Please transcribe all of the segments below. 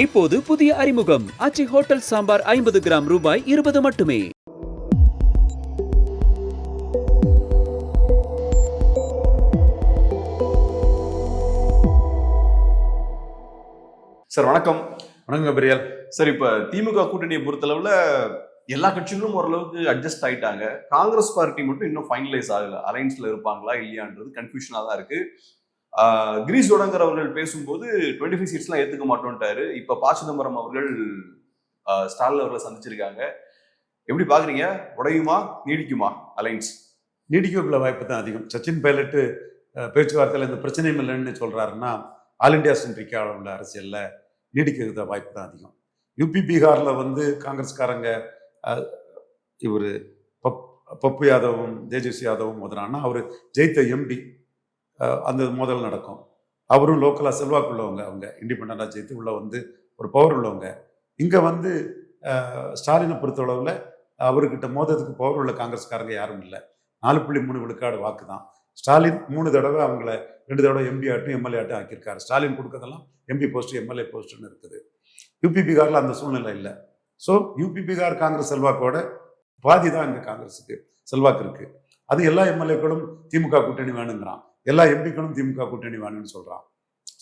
இப்போது புதிய அறிமுகம் ஆச்சி ஹோட்டல் சாம்பார் 50 கிராம் ரூபாய் 20 மட்டுமே. சார் வணக்கம். வணக்கம் பிரியல். சார், இப்ப திமுக கூட்டணியை பொறுத்தளவுல எல்லா கட்சிகளும் ஓரளவுக்கு அட்ஜஸ்ட் ஆயிட்டாங்க. காங்கிரஸ் பார்ட்டி மட்டும் இன்னும் ஃபைனலைஸ் ஆகல. அலைன்ஸ்ல இருப்பாங்களா இல்லையான்றது கன்ஃபியூஷனா தான் இருக்கு. கிரீஸ் ஒடங்கர் அவர்கள் பேசும்போது 25 சீட்ஸ்லாம் ஏத்துக்க மாட்டோம்ட்டாரு. இப்ப ப. சிதம்பரம் அவர்கள் ஸ்டாலின் அவர்களை சந்திச்சிருக்காங்க. எப்படி பாக்குறீங்க? உடையுமா நீடிக்குமா அலைன்ஸ்? நீடிக்கக்குள்ள வாய்ப்பு தான் அதிகம். சச்சின் பைலட்டு பேச்சுவார்த்தையில் இந்த பிரச்சனையும் இல்லைன்னு சொல்றாருன்னா ஆல் இண்டியா சென்ட்ரிக்கா உள்ள அரசியல்ல நீடிக்கிறது வாய்ப்பு தான் அதிகம். யூபி பீகார்ல காங்கிரஸ்காரங்க இவர் பப்பு யாதவும் தேஜஸ்வி யாதவும் மோதினான்னா அவர் ஜெயித்த எம்டி அந்த மோதல் நடக்கும். அவரும் லோக்கலாக செல்வாக்கு உள்ளவங்க, அவங்க இண்டிபெண்டாக ஜெயித்து உள்ள ஒரு பவர் உள்ளவங்க. இங்கே ஸ்டாலினை பொறுத்தளவில் அவர்கிட்ட மோதத்துக்கு பவர் உள்ள காங்கிரஸ்காரங்க யாரும் இல்லை. 4.3 விழுக்காடு வாக்கு தான். ஸ்டாலின் 3 தடவை அவங்கள 2 தடவை எம்பி ஆட்டும் எம்எல்ஏ ஆட்டும் ஆக்கியிருக்காரு. ஸ்டாலின் கொடுக்கறதெல்லாம் எம்பி போஸ்ட் எம்எல்ஏ போஸ்ட்னு இருக்குது. யூபி பீகாரில் அந்த சூழ்நிலை இல்லை. ஸோ யூபி பீகார் காங்கிரஸ் செல்வாக்கோட பாதி தான் இங்கே காங்கிரஸுக்கு செல்வாக்கு இருக்கு. அது எல்லா எம்எல்ஏக்களும் திமுக கூட்டணி வேணுங்கிறான், எல்லா எம்பிக்களும் திமுக கூட்டணி வேணும்னு சொல்றான்.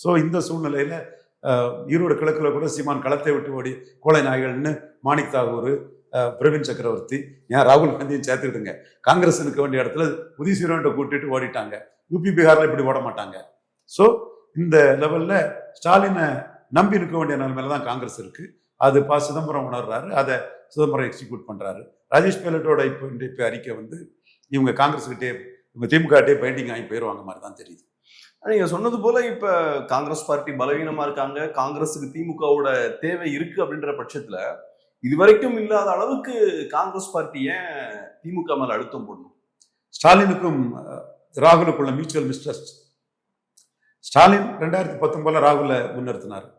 ஸோ இந்த சூழ்நிலையில ஈரோடு கிழக்குல கூட சீமான் களத்தை விட்டு ஓடி கோலை நாய்கள்னு மாணிக் தாகூர், பிரவீன் சக்கரவர்த்தி, ஏன் ராகுல் காந்தியும் சேர்த்துக்கிட்டுங்க காங்கிரஸ் இருக்க வேண்டிய இடத்துல உதயசூரன்ட்ட கூட்டிட்டு ஓடிட்டாங்க. யூபி பீகார்ல இப்படி ஓட மாட்டாங்க. ஸோ இந்த லெவல்ல ஸ்டாலினை நம்பி இருக்க வேண்டிய நிலைமையில தான் காங்கிரஸ் இருக்கு. அது ப. சிதம்பரம் உணர்றாரு, அதை சிதம்பரம் எக்ஸிக்யூட் பண்றாரு. ராஜேஷ் பைலட்டோட இப்போ அறிக்கை இவங்க காங்கிரஸ்கிட்டே இவங்க திமுகட்டே பெயிண்டிங் ஆகி போயிடுவாங்க மாதிரி தான் தெரியுது. நீங்க சொன்னது போல இப்ப காங்கிரஸ் பார்ட்டி பலவீனமா இருக்காங்க, காங்கிரஸுக்கு திமுகவோட தேவை இருக்கு அப்படின்ற பட்சத்துல இதுவரைக்கும் இல்லாத அளவுக்கு காங்கிரஸ் பார்ட்டி ஏன் திமுக மேல அழுத்தம் போடணும்? ஸ்டாலினுக்கும் ராகுலுக்குள்ள மியூச்சுவல் மிஸ்ட்ரஸ்ட். ஸ்டாலின் 2019 ராகுல முன்னிறுத்தினார்.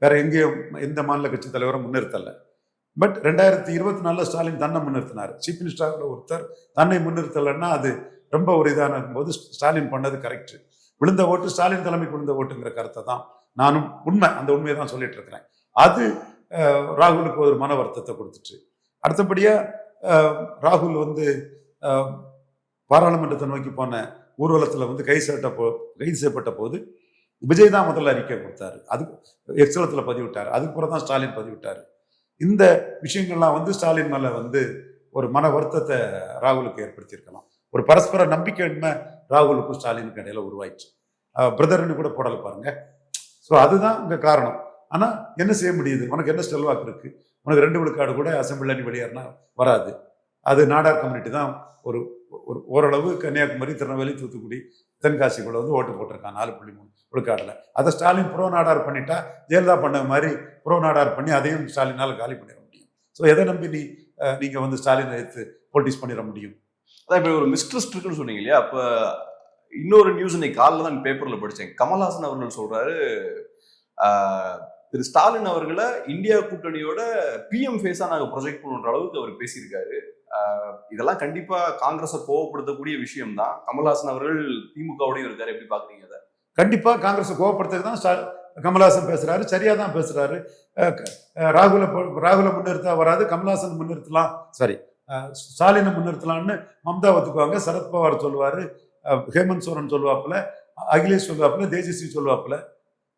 வேற எங்கேயும் எந்த மாநில கட்சி தலைவரும் முன்னிறுத்தல. பட் 2024 ஸ்டாலின் தன்னை முன்னிறுத்தினார். சீஃப் மினிஸ்டர் ஒருத்தர் தன்னை முன்னிறுத்தலைன்னா அது ரொம்ப ஒரு இதான போது ஸ்டாலின் பண்ணது கரெக்ட். விழுந்த ஓட்டு ஸ்டாலின் தலைமைக்கு விழுந்த ஓட்டுங்கிற கருத்தை தான் நானும் அந்த உண்மையை தான் சொல்லிட்டு இருக்கிறேன். அது ராகுலுக்கு ஒரு மன வருத்தத்தை கொடுத்துட்டு, அடுத்தபடியா ராகுல் பாராளுமன்றத்தை நோக்கி போன ஊர்வலத்தில் கைது செய்யப்பட்ட போது விஜய் தான் முதல்ல அறிக்கை கொடுத்தாரு. அது எக்ஸலத்தில் பதிவிட்டார். அதுக்கப்புறம் தான் ஸ்டாலின் பதிவிட்டார். இந்த விஷயங்கள்லாம் ஸ்டாலின் மேல ஒரு மன வருத்தத்தை ராகுலுக்கு ஏற்படுத்தியிருக்கலாம். ஒரு பரஸ்பர நம்பிக்கையின்மை ராகுலுக்கும் ஸ்டாலினுக்கு இடையில உருவாயிடுச்சு. பிரதர்னு கூட போடல பாருங்க. ஸோ அதுதான் இங்க காரணம். ஆனா என்ன செய்ய முடியுது? உனக்கு என்ன செல்வாக்கு இருக்கு? உனக்கு 2 விழுக்காடு கூட அசம்பிளி நீ வெளியேறினா வராது. அது நாடார் கம்யூனிட்டி தான் ஒரு ஓரளவு கன்னியாகுமரி, திருநெல்வேலி, தூத்துக்குடி, தென்காசிக்குள்ள ஓட்டு போட்டிருக்கான் 4.3 விழுக்காடுல. அதை ஸ்டாலின் ப்ரோ நாடார் பண்ணிட்டா ஜெயலலிதா பண்ண மாதிரி ப்ரோ நாடார் பண்ணி அதையும் ஸ்டாலினால காலி பண்ணிட முடியும். ஸோ எதை நம்பி நீங்க ஸ்டாலினை எடுத்து பொலிட்டிக்ஸ் பண்ணிட முடியும்? அதான் இப்ப ஒரு மிஸ்ட்ரஸ்ட் இருக்குன்னு சொன்னீங்க இல்லையா? அப்ப இன்னொரு நியூஸ் இன்னைக்கு காலைல தான் பேப்பர்ல படிச்சேன். கமல்ஹாசன் அவர்கள் சொல்றாரு, திரு ஸ்டாலின் அவர்களை இந்தியா கூட்டணியோட பிஎம் ஃபேஸா நாங்க ப்ரொஜெக்ட் பண்ணுற அளவுக்கு அவர் பேசியிருக்காரு. இதெல்லாம் கண்டிப்பா காங்கிரஸை கோவப்படுத்தக்கூடிய விஷயம் தான். கமல்ஹாசன் அவர்கள் திமுகவோடய இருக்காரு. எப்படி பாக்குறீங்க அதை? கண்டிப்பா காங்கிரஸை கோவப்படுத்துறது தான் கமல்ஹாசன் பேசுறாரு. சரியா தான் பேசுறாரு. ராகுல முன்னிறுத்தா வராது, கமல்ஹாசன் முன்னிறுத்தலாம், சரி ஸ்டாலினை முன்னிறுத்தலாம்னு மம்தா ஒத்துக்குவாங்க. சரத்பவார் சொல்லுவாரு, ஹேமந்த் சோரன் சொல்லுவாப்புல, அகிலேஷ் சொல்லுவாப்புல, தேஜஸ்வி சொல்லுவாப்புல,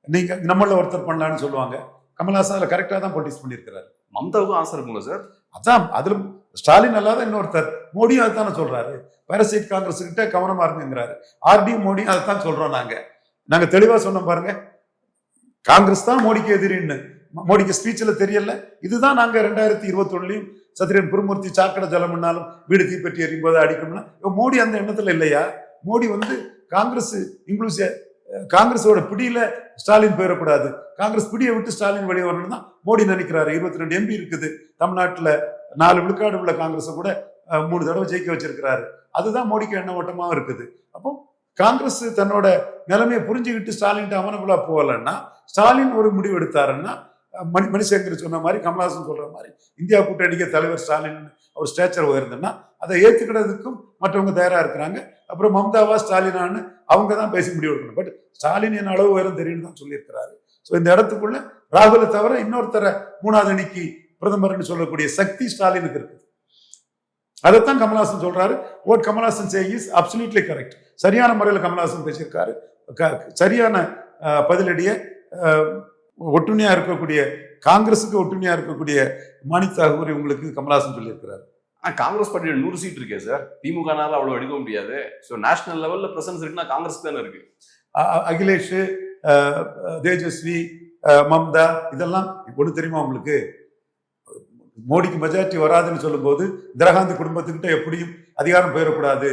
நீங்க நம்மள ஒருத்தர் பண்ணலான்னு சொல்லுவாங்க. கமல்ஹாசன் அதுல கரெக்டா தான் பொலிட்டிக்ஸ் பண்ணியிருக்கிறாரு. மம்தாவுக்கும் ஆசை இருக்குங்களா சார்? அதான் அதுல ஸ்டாலின் அல்லாத இன்னொருத்தர் மோடியும் அதுதானே சொல்றாரு. பேரசைட் காங்கிரஸ் கிட்ட கவனமா இருக்குங்கிறாரு. ஆர்டி மோடியும் அதைத்தான் சொல்றோம். நாங்க தெளிவா சொன்னோம் பாருங்க, காங்கிரஸ் தான் மோடிக்கு எதிரின்னு. மோடிக்கு ஸ்பீச்சில் தெரியல. இதுதான் நாங்க 2021 சத்ரியன் குருமூர்த்தி சாக்கடை ஜலம்னாலும் வீடு தீப்பற்றி எறியும் போது அடிக்கணும்னா மோடி அந்த எண்ணத்துல இல்லையா? மோடி காங்கிரஸ் இன்க்ளூசிவ் காங்கிரஸோட பிடியில ஸ்டாலின் போயிடக்கூடாது, காங்கிரஸ் பிடியை விட்டு ஸ்டாலின் வெளியே வரணும் தான் மோடி நினைக்கிறாரு. 22 எம்பி இருக்குது தமிழ்நாட்டுல. 4 விழுக்காடு உள்ள காங்கிரஸை கூட 3 தடவை ஜெயிக்க வச்சிருக்கிறாரு. அதுதான் மோடிக்கு எண்ண ஓட்டமாவும் இருக்குது. அப்போ காங்கிரஸ் தன்னோட நிலைமையை புரிஞ்சுக்கிட்டு ஸ்டாலின் அவனபுலா போகலன்னா, ஸ்டாலின் ஒரு முடிவு எடுத்தாருன்னா, மணிசங்கர் சொன்ன மாதிரி, கமல்ஹாசன் சொல்ற மாதிரி இந்தியா கூட்டணிக்கு தலைவர் ஸ்டாலின் அவர் ஸ்டேச்சர் உயர்ந்ததுன்னா அதை ஏத்துக்கிறதுக்கும் மற்றவங்க தயாரா இருக்கிறாங்க. அப்புறம் மம்தாவா ஸ்டாலினான்னு அவங்க தான் பேசி முடிவு எடுக்கணும். பட் ஸ்டாலின் என் அளவு உயரம் தெரியும் தான் சொல்லியிருக்கிறாரு. ஸோ இந்த இடத்துக்குள்ள ராகுலை தவிர இன்னொருத்தர மூணாவது அணிக்கு பிரதமர்னு சொல்லக்கூடிய சக்தி ஸ்டாலினுக்கு இருக்குது. அதைத்தான் கமல்ஹாசன் சொல்றாரு. What Kamal Haasan say is absolutely correct. சரியான முறையில் கமல்ஹாசன் பேசியிருக்காரு. சரியான பதிலடியை ஒட்டுணியா இருக்கக்கூடிய காங்கிரஸுக்கு ஒட்டுணியா இருக்கக்கூடிய மாணிக் தாகூர் இவங்களுக்கு கமல்ஹாசன் சொல்லியிருக்கிறாரு. காங்கிரஸ் பார்ட்டியோட 100 சீட் இருக்கே சார், திமுகனால அவ்வளவு எடுக்க முடியாது. ஸோ நேஷனல் லெவல்ல பிரசன்ஸ் இருக்குன்னா காங்கிரஸ் தானே இருக்கு. அகிலேஷ், தேஜஸ்வி, மம்தா இதெல்லாம் ஒன்று தெரியுமா உங்களுக்கு? மோடிக்கு மெஜாரிட்டி வராதுன்னு சொல்லும்போது இந்திராகாந்தி குடும்பத்துக்கிட்ட எப்படியும் அதிகாரம் போயிடக்கூடாது,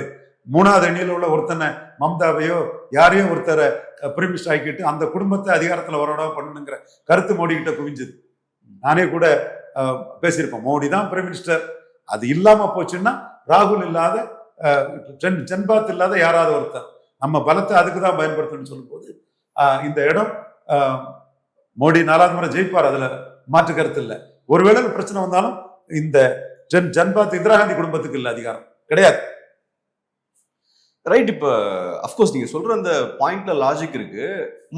மூணாவது அணியில் உள்ள ஒருத்தனை மம்தாவையோ யாரையும் ஒருத்தரை பிரைம் மினிஸ்டர் ஆக்கிட்டு அந்த குடும்பத்தை அதிகாரத்தில் வரவிடாம பண்ணணுங்கிற கருத்து மோடி கிட்ட குவிஞ்சது. நானே கூட பேசியிருப்பேன், மோடி தான் பிரைம் மினிஸ்டர், அது இல்லாம போச்சுன்னா ராகுல் இல்லாத ஜன்பாத் இல்லாத யாராவது ஒருத்தர் நம்ம பலத்தை அதுக்கு தான் பயன்படுத்தணும்னு சொல்லும்போது இந்த இடம் மோடி 4வது முறை ஜெயிப்பார், அதுல மாற்று கருத்து இல்லை. ஒருவேளை பிரச்சனை வந்தாலும் இந்த ஜன்பாத் இந்திராகாந்தி குடும்பத்துக்கு இல்லை, அதிகாரம் கிடையாது. ரைட். இப்ப அப்கோர்ஸ் நீங்க சொல்ற அந்த பாயிண்ட்ல லாஜிக் இருக்கு.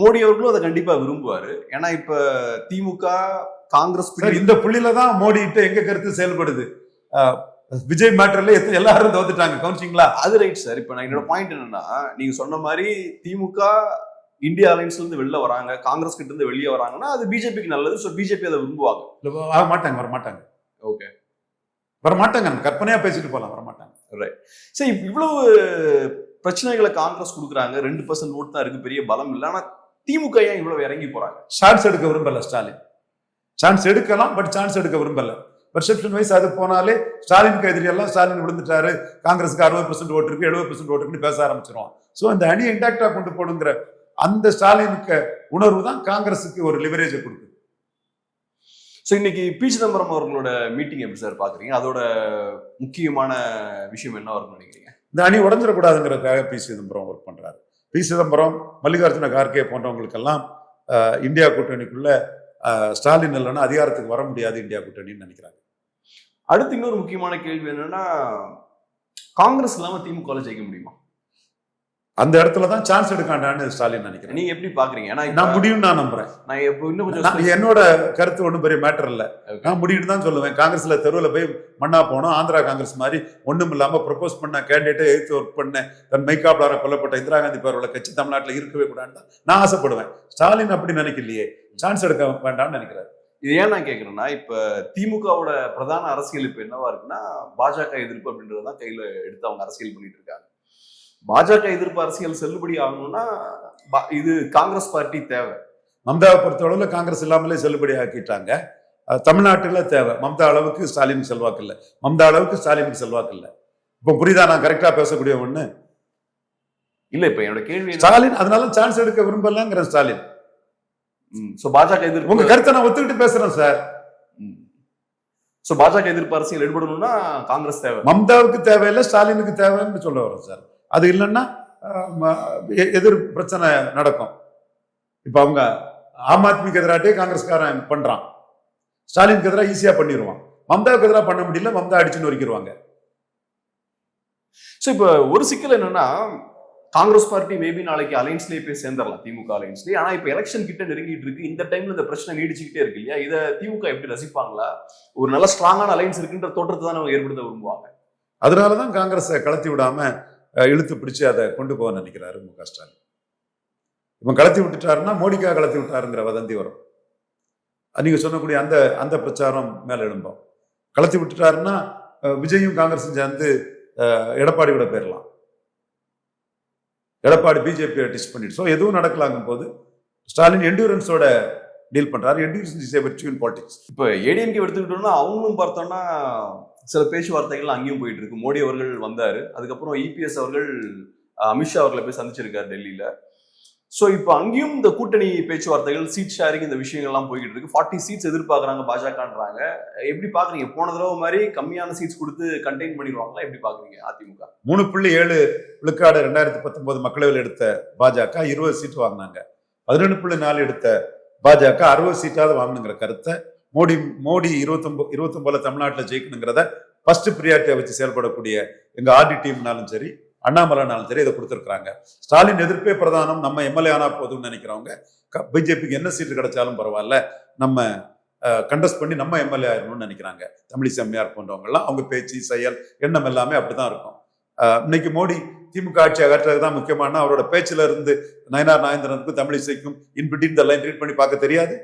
மோடி அவர்களும் அதை கண்டிப்பா விரும்புவாரு. ஏன்னா இப்ப திமுக காங்கிரஸ் இந்த புள்ளியில தான் மோடி கிட்ட எங்க கருத்து செயல்படுது. விஜய் மேட்டர்ல எல்லாரும் தோத்துட்டாங்க கவுன்சிலிங்ல. அது ரைட் சார். இப்ப நான் என்னோட பாயிண்ட் என்னன்னா, நீங்க சொன்ன மாதிரி திமுக இந்தியா அலைன்ஸ்ல இருந்து வெளில வராங்க, காங்கிரஸ் கிட்ட இருந்து வெளியே வராங்கன்னா அது பிஜேபிக்கு நல்லது. ஸோ பிஜேபி அதை விரும்புவாங்க. வரமாட்டாங்க. ஓகே, வரமாட்டாங்க. கற்பனையா பேசிட்டு போலாம், வரமாட்டாங்க. ரைட். சரி, இவ்வளவு பிரச்சனைகளை காங்கிரஸ் கொடுக்குறாங்க, 2% ஓட்டு தான் இருக்கு, பெரிய பலம் இல்லை. ஆனா திமுக ஏன் இவ்வளவு இறங்கி போறாங்க? சான்ஸ் எடுக்க விரும்பல ஸ்டாலின். சான்ஸ் எடுக்கலாம், பட் சான்ஸ் எடுக்க விரும்பல. பெர்செப்ஷன் வைஸ் அது போனாலே ஸ்டாலினுக்கு எதிரியெல்லாம் ஸ்டாலின் விழுந்துட்டாரு, காங்கிரஸுக்கு 60% ஓட்டு இருக்கு, 70% ஓட்டு இருக்குன்னு பேச ஆரம்பிச்சிருவோம். ஸோ அந்த அணி இன்டாக்டா கொண்டு போடுங்கிற அந்த ஸ்டாலினுக்கு உணர்வு தான் காங்கிரஸுக்கு ஒரு லிவரேஜை கொடுக்குது. ஸோ இன்னைக்கு பி சிதம்பரம் அவர்களோட மீட்டிங் எப்படி சார் பாக்குறீங்க? அதோட முக்கியமான விஷயம் என்ன வரும்னு நினைக்கிறீங்க? இந்த அணி உடஞ்சிடக்கூடாதுங்கிறதுக்காக பி சிதம்பரம் ஒர்க் பண்றாரு. பி சிதம்பரம், மல்லிகார்ஜுன கார்கே போன்றவங்களுக்கெல்லாம் இந்தியா கூட்டணிக்குள்ள ஸ்டாலின் இல்லைன்னா அதிகாரத்துக்கு வர முடியாது இந்தியா கூட்டணின்னு நினைக்கிறாங்க. அடுத்து இன்னொரு முக்கியமான கேள்வி என்னன்னா, காங்கிரஸ் இல்லாம திமுக ஜெயிக்க முடியுமா? அந்த இடத்துல தான் சான்ஸ் எடுக்காண்டான்னு ஸ்டாலின் நினைக்கிறேன். நீங்க எப்படி பாக்குறீங்க? நான் முடியும் நான் நம்புறேன். நான் இன்னும் கொஞ்சம் என்னோட கருத்து ஒன்றும் பெரிய மேட்டர் இல்லை, நான் முடியும் தான் சொல்லுவேன். காங்கிரஸ்ல தெருவில் போய் மண்ணா போனோம். ஆந்திரா காங்கிரஸ் மாதிரி ஒண்ணும் இல்லாம ப்ரொபோஸ் பண்ண கேண்டிடேட்டை எதிர்த்து ஒர்க் பண்ண தன் மைக்காப்ளார கொல்லப்பட்ட இந்திரா காந்தி பேரோட கட்சி தமிழ்நாட்டில் இருக்கவே கூடாதுன்னு தான் நான் ஆசைப்படுவேன். ஸ்டாலின் அப்படி நினைக்கலையே, சான்ஸ் எடுக்க வேண்டாம்னு நினைக்கிறாரு. இது ஏன் நான் கேட்கறேன்னா, இப்ப திமுகவோட பிரதான அரசியல் இப்ப என்னவா இருக்குன்னா பாஜக எதிர்ப்பு அப்படின்றதான் கையில எடுத்து அவங்க அரசியல் பண்ணிட்டு இருக்காங்க. பாஜக எதிர்ப்பு அரசியல் செல்லுபடி ஆகணும்னா இது காங்கிரஸ் பார்ட்டி தேவை. மம்தாவை பொறுத்தளவுல காங்கிரஸ் இல்லாமலே செல்லுபடி ஆக்கிட்டாங்க. தமிழ்நாட்டுல தேவை. மம்தா அளவுக்கு ஸ்டாலினுக்கு செல்வாக்கு இல்லை, மம்தா அளவுக்கு ஸ்டாலினுக்கு செல்வாக்கு இல்லை. இப்போ புரியுதா நான் கரெக்டா பேசக்கூடிய ஒண்ணு இல்ல? இப்ப என்னோட கேள்வி, ஸ்டாலின் அதனால சான்ஸ் எடுக்க விரும்பலங்கிற ஸ்டாலின். பாஜக எதிர்ப்பு, உங்க கருத்தை நான் ஒத்துக்கிட்டு பேசுறேன் சார். பாஜக எதிர்ப்பு அரசியல் ஈடுபடணும்னா காங்கிரஸ் தேவை. மம்தாவுக்கு தேவையில்லை, ஸ்டாலினுக்கு தேவைன்னு சொல்ல வரோம் சார். அது இல்லைன்னா எதிர் பிரச்சனை நடக்கும். இப்ப அவங்க ஆம் ஆத்மிக்கு எதிராட்டே காங்கிரஸ்காரன் பண்றான், ஸ்டாலினுக்கு எதிராக ஈஸியா பண்ணிடுவான். மம்தாவுக்கு எதிராக பண்ண முடியல, மம்தா அடிச்சுன்னு வரைக்கிடுவாங்க. சோ இப்ப ஒரு சிக்கல் என்னன்னா, காங்கிரஸ் பார்ட்டி மேபி நாளைக்கு அலைன்ஸ்லயே போய் சேர்ந்துடலாம், திமுக அலைன்ஸ்லயே. ஆனா இப்ப எலெக்ஷன் கிட்ட நெருங்கிட்டு இருக்கு. இந்த டைம்ல இந்த பிரச்சனை நீடிச்சுக்கிட்டே இருக்கு இல்லையா? இதை திமுக எப்படி ரசிப்பாங்களா? ஒரு நல்ல ஸ்ட்ராங்கான அலைன்ஸ் இருக்குன்ற தோற்றத்தை தான் அவங்க ஏற்படுத்த விரும்புவாங்க. அதனாலதான் காங்கிரஸை கலத்தி விடாம இழுத்து பிடிச்சு அதை கொண்டு போக நினைக்கிறாரு மு.க. ஸ்டாலின். இவன் கலத்தி விட்டுட்டாருன்னா மோடிக்காக கலத்தி விட்டாருங்கிற வதந்தி வரும். நீங்க சொன்னக்கூடிய அந்த அந்த பிரச்சாரம் மேல எழும்போம். கலத்தி விட்டுட்டாருன்னா விஜயும் காங்கிரஸும் சேர்ந்து எடப்பாடி கூட போயிடலாம். எடப்பாடி பிஜேபியை டிச் பண்ணிட்டு, ஸோ எதுவும் நடக்கலாங்கும் போது ஸ்டாலின் என்டூரன்ஸோட டீல் பண்றாரு. Endurance is a virtue in politics. இப்போ ஏடிஎம்கே எடுத்துக்கிட்டோம்னா அவங்களும் பார்த்தோம்னா சில பேச்சுவார்த்தைகள் அங்கேயும் போயிட்டு இருக்கு. மோடி அவர்கள் வந்தாரு, அதுக்கப்புறம் இபிஎஸ் அவர்கள் அமித்ஷா அவர்களை போய் சந்திச்சிருக்காரு டெல்லியில. ஸோ இப்போ அங்கேயும் இந்த கூட்டணி பேச்சுவார்த்தைகள், சீட் ஷேரிங், இந்த விஷயங்கள்லாம் போய்கிட்டு இருக்கு. 40 சீட்ஸ் எதிர்பார்க்குறாங்க பாஜகன்றாங்க. எப்படி பாக்குறீங்க? போன தடவை மாதிரி கம்மியான சீட்ஸ் கொடுத்து கண்டெயின் பண்ணிடுவாங்களா? எப்படி பாக்குறீங்க அதிமுக? 3.7 விழுக்காடு 2019 மக்களவையில் எடுத்த பாஜக 20 சீட் வாங்கினாங்க. 11.4 எடுத்த பாஜக 60 சீட்டாவது வாங்கணுங்கிற கருத்தை மோடி 29 தமிழ்நாட்டில் ஜெயிக்கணுங்கிறத ஃபர்ஸ்ட் ப்ரியாரிட்டியா வச்சு செயல்படக்கூடிய எங்க ஆர்டி டீம்னாலும் சரி, அண்ணாமலைனாலும் சரி இதை கொடுத்துருக்காங்க. ஸ்டாலின் எதிர்ப்பே பிரதானம், நம்ம எம்எல்ஏ ஆனா போதும்னு நினைக்கிறவங்க பிஜேபிக்கு என்ன சீட்டு கிடைச்சாலும் பரவாயில்ல, நம்ம கண்டஸ்ட் பண்ணி நம்ம எம்எல்ஏ ஆயிரணும்னு நினைக்கிறாங்க. தமிழிசை அம்மையார் போன்றவங்க எல்லாம் அவங்க பேச்சு செயல் எண்ணம் எல்லாமே அப்படிதான் இருக்கும். இன்னைக்கு மோடி திமுக ஆட்சி அகற்றுறது தான் முக்கியமான அவரோட பேச்சுல இருந்து நயனார் நாகேந்திரனுக்கும் தமிழிசைக்கும் இன்பிட்வீன் த லைன் ரீட் பண்ணி பார்க்க தெரியாது,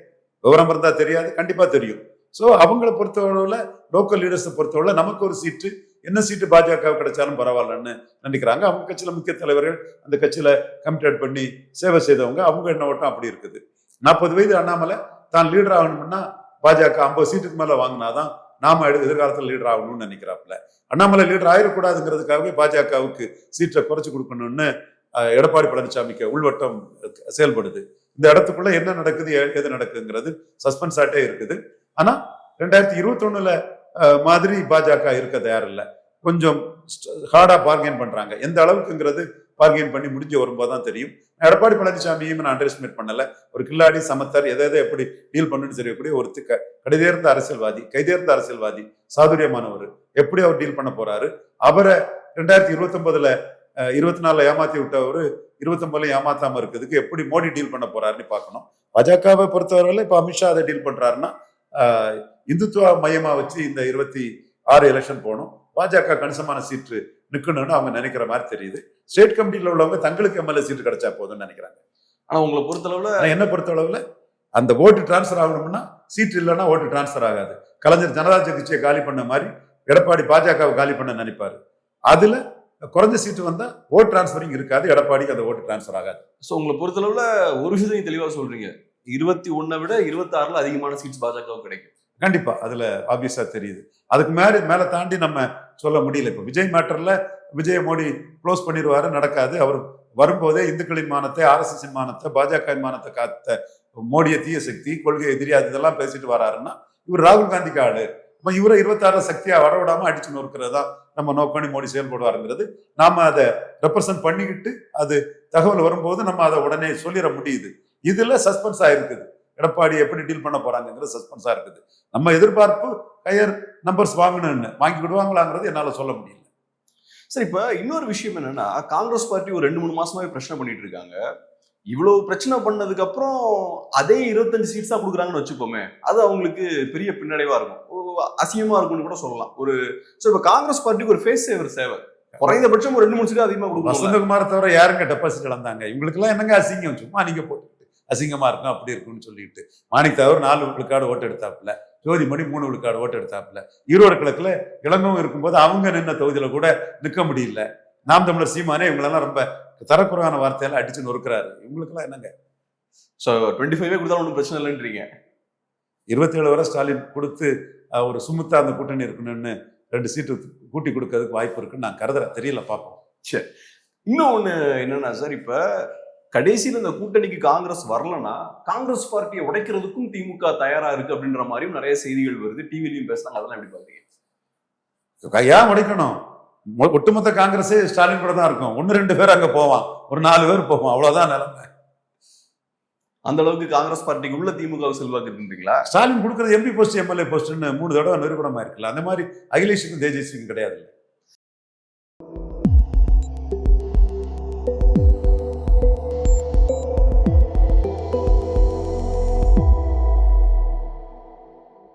விவரம் இருந்தா தெரியாது, கண்டிப்பா தெரியும். ஸோ அவங்களை பொறுத்தவரையில லோக்கல் லீடர்ஸை பொறுத்தவரை நமக்கு ஒரு சீட்டு, என்ன சீட்டு பாஜக கிடைச்சாலும் பரவாயில்லன்னு நினைக்கிறாங்க. அவங்க கட்சியில முக்கிய தலைவர்கள், அந்த கட்சியில கமிட்டட் பண்ணி சேவை செய்தவங்க, அவங்க என்ன ஓட்டம் அப்படி இருக்குது. 40 வயது அண்ணாமலை தான் லீடர் ஆகணும்னா பாஜக 50 சீட்டுக்கு மேல வாங்கினாதான் நாம எதிர்காலத்தில் லீடர் ஆகணும்னு நினைக்கிறாப்புல. அண்ணாமலை லீடர் ஆயிடக்கூடாதுங்கிறதுக்காகவே பாஜகவுக்கு சீட்டை குறைச்சு கொடுக்கணும்னு எடப்பாடி பழனிசாமிக்கு உள்வட்டம் செயல்படுது. இந்த இடத்துக்குள்ள என்ன நடக்குது எது நடக்குதுங்கிறது சஸ்பென்ஸ் ஆட்டே இருக்குது. ஆனா 2021 மாதிரி பாஜக இருக்க தயாரில்லை. கொஞ்சம் ஹார்டா பார்கெயின் பண்றாங்க. எந்த அளவுக்குங்கிறது பார்கெயின் பண்ணி முடிஞ்சு வரும்போதுதான் தெரியும். எடப்பாடி பழனிசாமியும் நான் அண்டர்எஸ்டிமேட் பண்ணல. ஒரு கில்லாடி சமத்தர், எதை எப்படி டீல் பண்ணுன்னு தெரியக்கூடிய ஒரு கைதேர்ந்த அரசியல்வாதி, சாதுரியமானவர். எப்படி அவர் டீல் பண்ண போறாரு? அவரை 2029 24 ஏமாத்தி விட்டவர் 29 ஏமாத்தாம இருக்கிறதுக்கு எப்படி மோடி டீல் பண்ண போறாருன்னு பார்க்கணும். பாஜகவை பொறுத்தவரையில இப்ப அமித்ஷா அதை டீல் பண்றாருன்னா இந்துத்துவ மையமா வச்சு இந்த 26 எலெக்ஷன் போகணும், பாஜக கணிசமான சீட்டு நிக்கணும்னு அவங்க நினைக்கிற மாதிரி தெரியுது. ஸ்டேட் கமிட்டியில உள்ளவங்க தங்களுக்கு எம்எல்ஏ சீட்டு கிடைச்சா போதும்னு நினைக்கிறாங்க. ஆனா உங்களை பொறுத்தளவுல, என்ன பொறுத்தளவுல அந்த ஓட்டு டிரான்ஸ்பர் ஆகணும்னா சீட் இல்லைன்னா ஓட்டு டிரான்ஸ்பர் ஆகாது. கலைஞர் ஜனதாஜ் கட்சியை காலி பண்ண மாதிரி எடப்பாடி பாஜகவை காலி பண்ண நினைப்பாரு. அதுல குறைஞ்ச சீட்டு வந்தா ஓட் டிரான்ஸ்பரிங் இருக்காது, எடப்பாடிக்கு அந்த ஓட்டு டிரான்ஸ்பர் ஆகாது. சோ உங்களை பொறுத்தளவுல ஒரு விஷயத்தையும் தெளிவா சொல்றீங்க, 21 விட 26 அதிகமான சீட்ஸ் பாஜகவுக்கு கிடைக்கும். கண்டிப்பா அதுல ஆப்வியஸா தெரியுது. அதுக்கு மேல தாண்டி நம்ம சொல்ல முடியல. இப்ப விஜய் மேட்டர்ல விஜய் மோடி க்ளோஸ் பண்ணிடுவாரு, நடக்காது. அவர் வரும்போதே இந்துக்களின் மானத்தை, RSS மானத்தை, பாஜக மானத்தை காத்த மோடிய தீய சக்தி, கொள்கை எதிரி, இதெல்லாம் பேசிட்டு வராருன்னா இவர் ராகுல் காந்திக்கு ஆளு. இவரை 26 சக்தியா வரவிடாம அடிச்சு நொறுக்கிறதா நம்ம நோக்கணி மோடி செயல்படுவாருங்கிறது நாம அதை ரெப்ரசன்ட் பண்ணிக்கிட்டு அது தகவல் வரும்போது நம்ம அதை உடனே சொல்லிட முடியுது. இதுல சஸ்பென்ஸ் ஆயிருக்குது. எடப்பாடி எப்படி டீல் பண்ண போறாங்கிறது சஸ்பென்ஸா இருக்குது. நம்ம எதிர்பார்ப்பு ஹையர் நம்பர்ஸ் வாங்கணும்னு, வாங்கி விடுவாங்களாங்கிறது என்னால சொல்ல முடியல. சரி, இப்ப இன்னொரு விஷயம் என்னன்னா, காங்கிரஸ் பார்ட்டி ஒரு 2-3 மாசமாவே பிரச்சனை பண்ணிட்டு இருக்காங்க. இவ்வளவு பிரச்சனை பண்ணதுக்கு அப்புறம் அதே 25 சீட்ஸா கொடுக்குறாங்கன்னு வச்சுப்போமே, அது அவங்களுக்கு பெரிய பின்னடைவா இருக்கும், அசிங்கமா இருக்கும்னு கூட சொல்லலாம். இப்ப காங்கிரஸ் பார்ட்டிக்கு ஒரு ஃபேஸ் சேவர் சேவை, குறைந்தபட்சம் ஒரு 2-3 சீட் அதிகமா கொடுக்கும். வசந்தகுமார் தவிர யாருங்க டெபாசிட் இழந்தாங்க? இவங்களுக்கு எல்லாம் என்னங்க அசிங்கம்? சும்மா நீங்க போட்டு அசிங்கமா இருக்கும் அப்படி இருக்கும்னு சொல்லிட்டு மாணிக் தவிர 4 விழுக்காடு ஓட்டு எடுத்தாப்புல, ஜோதிமணி 3 விழுக்காடு ஓட்டு எடுத்தாப்புல. ஈரோடு கிழக்குல இளங்கவும் இருக்கும்போது அவங்க நின்ன தொகுதியில கூட நிக்க முடியல. நாம் தமிழர் சீமானே இவங்களெல்லாம் ரொம்ப தரக்குறைவான வார்த்தையெல்லாம் அடிச்சு நொறுக்கிறாரு. இவங்களுக்கு எல்லாம் என்னங்க? 25 கொடுத்தாலும் ஒன்றும் பிரச்சனை இல்லைன்றீங்க. 27 வரை ஸ்டாலின் கொடுத்து ஒரு சுமுத்தா அந்த கூட்டணி இருக்கணும்னு 2 சீட்டு கூட்டி கொடுக்கறதுக்கு வாய்ப்பு இருக்குன்னு நான் கருதுறேன். தெரியல, பார்ப்போம். சரி, இன்னொன்னு என்னன்னா சார், இப்ப கடைசியில் இந்த கூட்டணிக்கு காங்கிரஸ் வரலன்னா காங்கிரஸ் பார்ட்டியை உடைக்கிறதுக்கும் திமுக தயாரா இருக்கு அப்படின்ற மாதிரியும் நிறைய செய்திகள் வருது, டிவிலையும் பேசுறாங்க. அதெல்லாம் எப்படி பாத்தீங்க? ஏன் உடைக்கணும்? ஒட்டுமொத்த காங்கிரஸே ஸ்டாலின் கூட தான் இருக்கும். 1-2 பேர் அங்க போவான், ஒரு 4 பேர் போவான், அவ்வளவுதான் நிலைமை. அந்த அளவுக்கு காங்கிரஸ் பார்ட்டிக்கு உள்ள திமுக செல்வாக்கு இருக்குன்றீங்களா? ஸ்டாலின் கொடுக்கறது MP போஸ்ட், MLA போஸ்ட்னு 3 தடவை நிரூபணமா இருக்குல்ல. அந்த மாதிரி அகிலேஷுக்கும் தேஜஸ்விக்கும் கிடையாது.